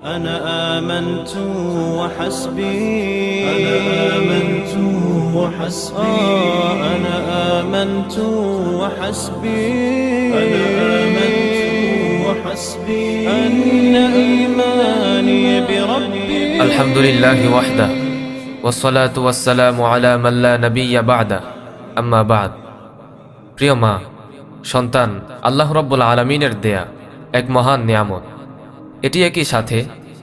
أنا آمنت وحسبي أنا آمنت وحسبي أن إيماني بربي الحمد لله وحده والصلاة والسلام على من لا نبي بعده أما بعد প্রিয় মা, সন্তান আল্লাহ রাব্বুল আলামিনের দেয়া এক মহান নিয়ামত। এটি একই সাথে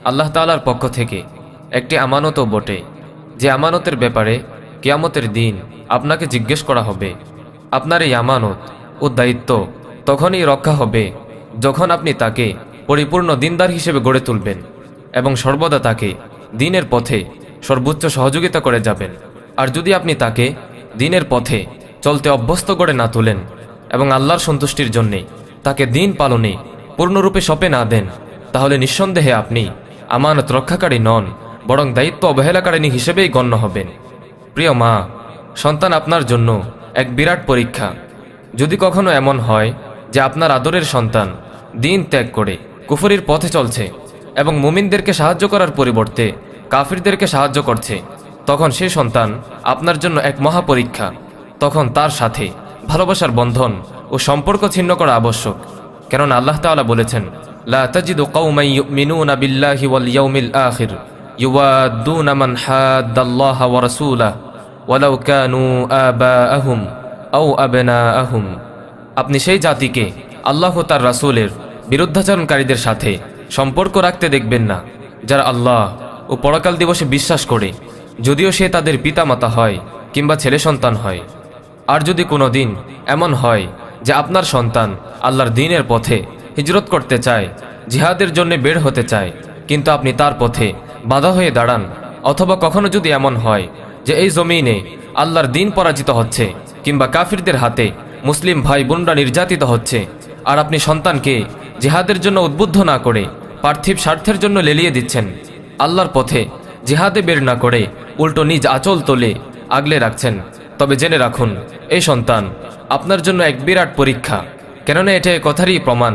আল্লাহ তাআলার পক্ষ থেকে একটি আমানতও বটে, যে আমানতের ব্যাপারে কিয়ামতের দিন আপনাকে জিজ্ঞেস করা হবে। আপনার এই আমানত ও দায়িত্ব তখনই রক্ষা হবে যখন আপনি তাকে পরিপূর্ণ দিনদার হিসেবে গড়ে তুলবেন এবং সর্বদা তাকে দ্বীনের পথে সর্বোচ্চ সহযোগিতা করে যাবেন। আর যদি আপনি তাকে দ্বীনের পথে চলতে অভ্যস্ত করে না তোলেন এবং আল্লাহর সন্তুষ্টির জন্যে তাকে দ্বীন পালনে পূর্ণরূপে সঁপে না দেন, তাহলে নিঃসন্দেহে আপনি আমানত রক্ষাকারী নন, বরং দায়িত্ব অবহেলাকারিণী হিসেবেই গণ্য হবেন। প্রিয় মা, সন্তান আপনার জন্য এক বিরাট পরীক্ষা। যদি কখনো এমন হয় যে আপনার আদরের সন্তান দ্বীন ত্যাগ করে কুফরির পথে চলছে এবং মুমিনদেরকে সাহায্য করার পরিবর্তে কাফিরদেরকে সাহায্য করছে, তখন সেই সন্তান আপনার জন্য এক মহা পরীক্ষা। তখন তার সাথে ভালোবাসার বন্ধন ও সম্পর্ক ছিন্ন করা আবশ্যক। কেননা আল্লাহ তাআলা বলেছেন, লা তাজিদু কওমান ইউমিনুনা বিল্লাহি ওয়াল ইয়াউমিল আখির ইউওয়াদ্দুনা মান হাদ্দাল্লাহা ওয়া রাসূলাহু ওয়ালাউ কানু আবাআহুম আও আবনাআহুম। আপনি সেই জাতিকে আল্লাহ ও তার রাসূলের বিরুদ্ধাচরণকারীদের সাথে সম্পর্ক রাখতে দেখবেন না, যারা আল্লাহ ও পরকাল দিবসে বিশ্বাস করে, যদিও সে তাদের পিতামাতা হয় কিংবা ছেলে সন্তান হয়। আর যদি কোনো দিন এমন হয় যে আপনার সন্তান আল্লাহর দ্বীনের পথে হিজরত করতে চায়, জিহাদের জন্য বের হতে চায়, কিন্তু আপনি তার পথে বাধা হয়ে দাঁড়ান, অথবা কখনো যদি এমন হয় যে এই জমিনে আল্লাহর দ্বীন পরাজিত হচ্ছে কিংবা কাফিরদের হাতে মুসলিম ভাই বোনরা নির্যাতিত হচ্ছে, আর আপনি সন্তানকে জিহাদের জন্য উদ্বুদ্ধ না করে পার্থিব স্বার্থের জন্য লেলিয়ে দিচ্ছেন, আল্লাহর পথে জিহাদে বের না করে উল্টো নিজ আঁচল তোলে আগলে রাখছেন, তবে জেনে রাখুন এই সন্তান আপনার জন্য এক বিরাট পরীক্ষা। কেননা এটা কথারই প্রমাণ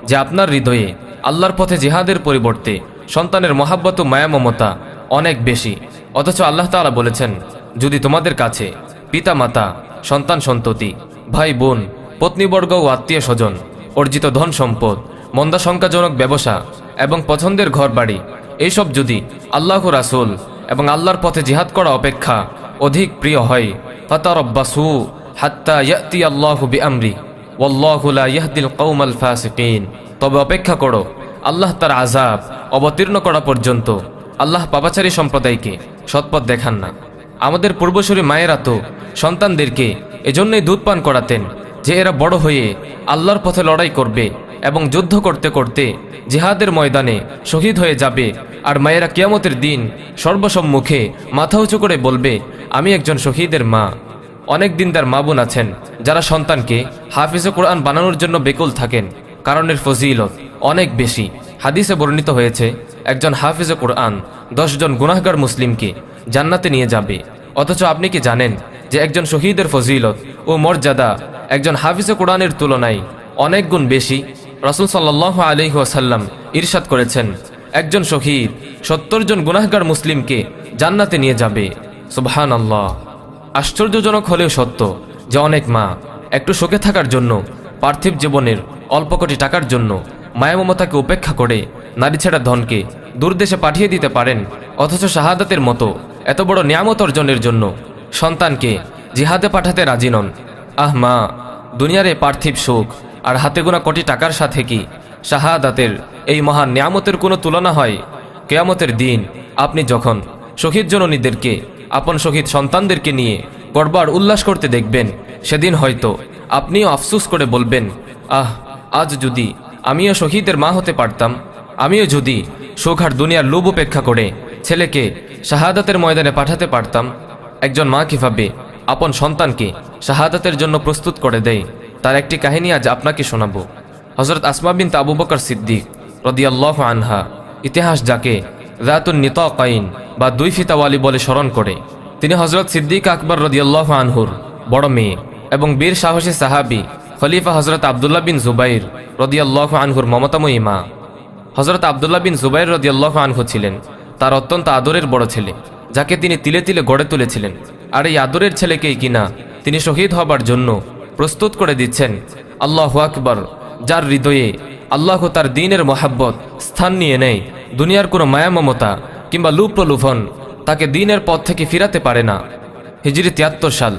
যে আপনার হৃদয়ে আল্লাহর পথে জিহাদের পরিবর্তে সন্তানের মহাব্বত ও মায়া মমতা অনেক বেশি। অথচ আল্লাহ তাআলা বলেছেন, যদি তোমাদের কাছে পিতা মাতা, সন্তান সন্ততি, ভাই বোন, পত্নীবর্গ ও আত্মীয় স্বজন, অর্জিত ধন সম্পদ, মন্দাশঙ্কাজনক ব্যবসা এবং পছন্দের ঘর বাড়ি, এইসব যদি আল্লাহ রাসূল এবং আল্লাহর পথে জিহাদ করা অপেক্ষা অধিক প্রিয় হয়, ফাতারাব্বাসু হাত্তা ইয়াতি আল্লাহু বিআমরি ওয়াল্লাহু লা ইয়াহদিল কওমাল ফাসিকিন। তবে অপেক্ষা করো আল্লাহ তার আযাব অবতীর্ণ করা পর্যন্ত। আল্লাহ পাপাচারী সম্প্রদায়কে সৎপথ দেখান না। আমাদের পূর্বসূরি মায়েরা তো সন্তানদেরকে এজন্যই দুধ পান করাতেন যে এরা বড় হয়ে আল্লাহর পথে লড়াই করবে এবং যুদ্ধ করতে করতে জিহাদের ময়দানে শহীদ হয়ে যাবে। আর মায়েরা কিয়ামতের দিন সর্বসম্মুখে মাথা উঁচু করে বলবে, আমি একজন শহীদের মা। অনেক দিনদার মা বোন আছেন যারা সন্তানকে হাফিজে কোরআন বানানোর জন্য বেকুল থাকেন, কারণের ফজিলত অনেক বেশি। হাদিসে বর্ণিত হয়েছে, একজন হাফিজে কোরআন 10 জন গুনাহগার মুসলিমকে জান্নাতে নিয়ে যাবে। অথচ আপনি কি জানেন যে একজন শহীদের ফজিলত ও মর্যাদা একজন হাফিজে কোরআনের তুলনায় অনেক গুণ বেশি? রাসূল সাল্লাল্লাহু আলাইহি ওয়াসাল্লাম ইরশাদ করেছেন, একজন শহীদ 70 জন গুনাহগার মুসলিমকে জান্নাতে নিয়ে যাবে। সুবহানাল্লাহ। আশ্চর্যজনক হলেও সত্য যে অনেক মা একটু সুখে থাকার জন্য, পার্থিব জীবনের অল্প কোটি টাকার জন্য মায়া মমতাকে উপেক্ষা করে নারী ছেড়া ধনকে দূরদেশে পাঠিয়ে দিতে পারেন, অথচ শাহাদাতের মতো এত বড় নিয়ামত অর্জনের জন্য সন্তানকে জিহাদে পাঠাতে রাজি নন। আহ মা, দুনিয়ার এই পার্থিব সুখ আর হাতে গোনা কোটি টাকার সাথে কি শাহাদাতের এই মহান নিয়ামতের কোনো তুলনা হয়? কিয়ামতের দিন আপনি যখন শহীদ জননীদেরকে, আপন শহীদ সন্তানদেরকে নিয়ে গর্ব আর উল্লাস করতে দেখবেন, সেদিন হয়তো আপনিও আফসোস করে বলবেন, আহ, আজ যদি আমিও শহীদের মা হতে পারতাম, আমিও যদি সুখ আর দুনিয়ার লোভ উপেক্ষা করে ছেলেকে শাহাদাতের ময়দানে পাঠাতে পারতাম। একজন মা কিভাবে আপন সন্তানকে শাহাদাতের জন্য প্রস্তুত করে দেয়, তার একটি কাহিনী আজ আপনাকে শোনাবো। হযরত আসমা বিনত আবু বকর সিদ্দিক রাদিয়াল্লাহু আনহা, ইতিহাস যাকে যাতুন নিতাকাইন বা দুই ফিতাওয়ালি বলে স্মরণ করে, তিনি হযরত সিদ্দিক আকবর রাদিয়াল্লাহু আনহুর বড় মেয়ে এবং বীর সাহসী সাহাবী খলিফা হযরত আব্দুল্লাহ বিন জুবাইর রাদিয়াল্লাহু আনহুর মমতাময়ী মা। হযরত আব্দুল্লাহ বিন জুবাইর রাদিয়াল্লাহু আনহু ছিলেন তার অত্যন্ত আদরের বড় ছেলে, যাকে তিনি তিলে তিলে গড়ে তুলেছিলেন। আর এই আদরের ছেলেকেই কিনা তিনি শহীদ হবার জন্য প্রস্তুত করে দিচ্ছেন। আল্লাহু আকবার! যার হৃদয়ে আল্লাহ তার দ্বীনের মহাব্বত স্থান নিয়ে নেয়, দুনিয়ার কোনো মায়া মমতা কিংবা লুপ প্রলোভন তাকে দ্বীনের পথ থেকে ফিরাতে পারে না। হিজরি ৭৩ সাল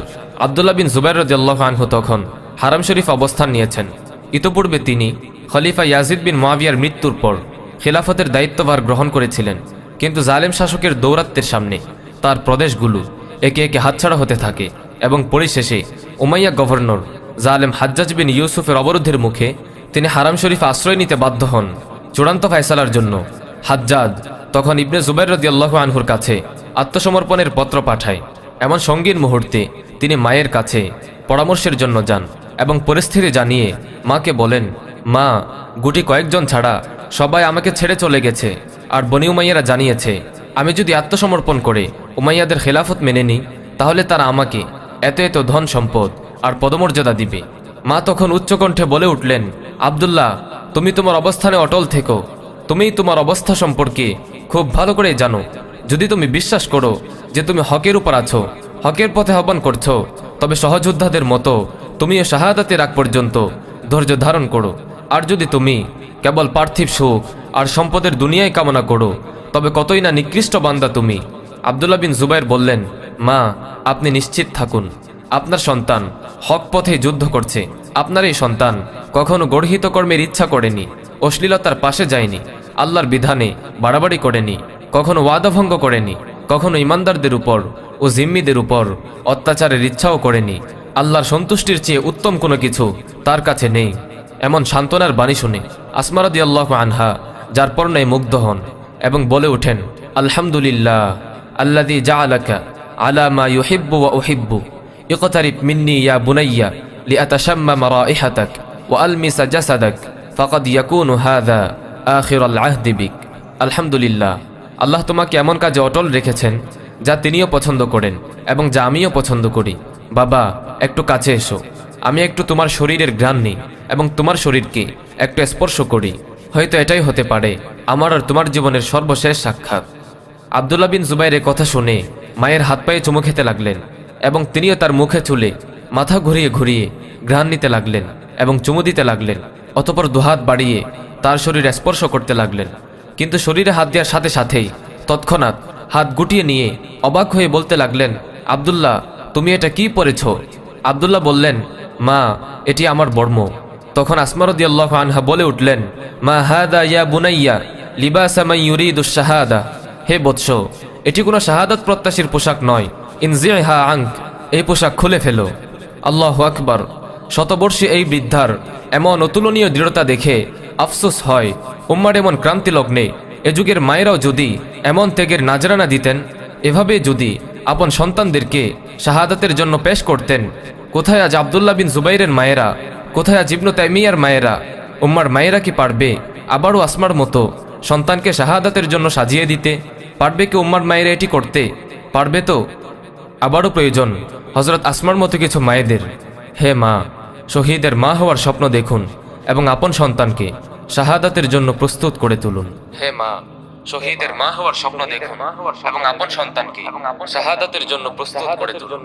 আব্দুল্লাহ বিন জুবাইর রাদিয়াল্লাহু আনহু তখন হারাম শরীফ অবস্থান নিয়েছেন। ইতোপূর্বে তিনি খলিফা ইয়াজিদ বিন মুআবিয়ার মৃত্যুর পর খেলাফতের দায়িত্বভার গ্রহণ করেছিলেন, কিন্তু জালেম শাসকের দৌরাত্বের সামনে তার প্রদেশগুলো একে একে হাতছাড়া হতে থাকে এবং পরিশেষে উমাইয়া গভর্নর জালেম হাজ্জাজ বিন ইউসুফের অবরোধের মুখে তিনি হারাম শরীফে আশ্রয় নিতে বাধ্য হন। চূড়ান্ত ফয়সালার জন্য হাজ্জাজ তখন ইবনে জুবাইর রাদিয়াল্লাহু আনহুর কাছে আত্মসমর্পণের পত্র পাঠায়। এমন সঙ্গীন মুহূর্তে তিনি মায়ের কাছে পরামর্শের জন্য যান এবং পরিস্থিতি জানিয়ে মাকে বলেন, মা, গুটি কয়েকজন ছাড়া সবাই আমাকে ছেড়ে চলে গেছে, আর বনি উমাইয়ারা জানিয়েছে আমি যদি আত্মসমর্পণ করে উমাইয়াদের খেলাফত মেনে নিই তাহলে তারা আমাকে এত এত ধন সম্পদ আর পদমর্যাদা দিবে। মা তখন উচ্চকণ্ঠে বলে উঠলেন, আব্দুল্লাহ, তুমি তোমার অবস্থানে অটল থেকো। তুমিই তোমার অবস্থা সম্পর্কে খুব ভালো করে জানো। যদি তুমি বিশ্বাস করো যে তুমি হকের উপর আছো, হকের পথে আহ্বান করছো, তবে সহযোদ্ধাদের মতো তুমিও শাহাদাতের আগ পর্যন্ত ধৈর্য ধারণ করো। আর যদি তুমি কেবল পার্থিব সুখ আর সম্পদের দুনিয়ায় কামনা করো তবে কতই না নিকৃষ্ট বান্দা তুমি। আব্দুল্লাহ বিন জুবাইর বললেন, মা, আপনি নিশ্চিত থাকুন, আপনার সন্তান হক পথে যুদ্ধ করছে। আপনার এই সন্তান কখনো গর্হিত কর্মের ইচ্ছা করেনি, অশ্লীলতার পাশে যায়নি, আল্লাহর বিধানে বাড়াবাড়ি করেনি, কখনো ওয়াদা ভঙ্গ করেনি, কখনো ইমানদারদের উপর ও জিম্মিদের উপর অত্যাচারের ইচ্ছাও করেনি। আল্লাহর সন্তুষ্টির চেয়ে উত্তম কোনো কিছু তার কাছে নেই। এমন সান্ত্বনার বাণী শুনে আসমা রাদিয়াল্লাহু আনহা যার পর্ণায় মুগ্ধ হন এবং বলে ওঠেন, আলহামদুলিল্লাহ আল্লাযী জাআলাকা আলা মা ইউহিব্বু ওয়া উহিব্বু ইকতারিব মিন্নী ইয়া বুনাইয়া লিআতাশাম্মামা রাইহাতাক ওয়া আলমিসা জাসাদাক ফাকাদ ইয়াকুনু হাযা আখিরাল আহদি বিক। আলহামদুলিল্লাহ, আল্লাহ তোমাকে এমন কাজে অটল রেখেছেন যা তিনিও পছন্দ করেন এবং যা আমিও পছন্দ করি। বাবা, একটু কাছে এসো, আমি একটু তোমার শরীরের ঘ্রাণ নিই এবং তোমার শরীরকে একটু স্পর্শ করি। হয়তো এটাই হতে পারে আমার আর তোমার জীবনের সর্বশেষ সাক্ষাৎ। আব্দুল্লাহ বিন জুবাইরের কথা শুনে মায়ের হাত পায়ে চুমু খেতে লাগলেন এবং তিনিও তার মুখে চুলে মাথা ঘুরিয়ে ঘুরিয়ে ঘ্রাণ নিতে লাগলেন এবং চুমু দিতে লাগলেন। অতঃপর দুহাত বাড়িয়ে তার শরীর স্পর্শ করতে লাগলেন। কিন্তু শরীরে হাত দেওয়ার সাথে সাথেই তৎক্ষণাৎ হাত গুটিয়ে নিয়ে অবাক হয়ে বলতে লাগলেন, আব্দুল্লাহ, তুমি এটা কি পরেছ? আব্দুল্লাহ বললেন, মা, এটি আমার বর্ম। তখন আসমা রাদিয়াল্লাহু আনহা বলে উঠলেন, মা হাদা ইয়া বুনাইয়া লিবাসা মান ইউরিদুশ শাহাদা। হে বৎস, এটি কোনো শাহাদাত প্রত্যাশীর পোশাক নয়। ইনজিহা আনক, এই পোশাক খুলে ফেলো। আল্লাহু আকবার! শতবর্ষী এই বৃদ্ধার এমন অতুলনীয় দৃঢ়তা দেখে আফসোস হয়, উম্মার এমন ক্রান্তি লগ্নে এ যুগের মায়েরাও যদি এমন ত্যাগের নাজরানা দিতেন, এভাবে যদি আপন সন্তানদেরকে শাহাদাতের জন্য পেশ করতেন, কোথায় আজ আব্দুল্লাহ বিন জুবাইরের মায়েরা, কোথায় আজ ইবনু তাইমিয়ার মায়েরা? উম্মার মায়েরা কি পারবে আবারও আসমার মতো সন্তানকে শাহাদাতের জন্য সাজিয়ে দিতে? পারবে কি উম্মার মায়েরা এটি করতে? পারবে তো? আবারও প্রয়োজন হযরত আসমার মতো কিছু মায়েদের। হে মা, শহীদের মা হওয়ার স্বপ্ন দেখুন এবং আপন সন্তানকে শাহাদাতের জন্য প্রস্তুত করে তুলুন। হে মা, শহীদের মা হওয়ার স্বপ্ন দেখুন এবং আপন সন্তানকে শাহাদাতের জন্য প্রস্তুত করে তুলুন।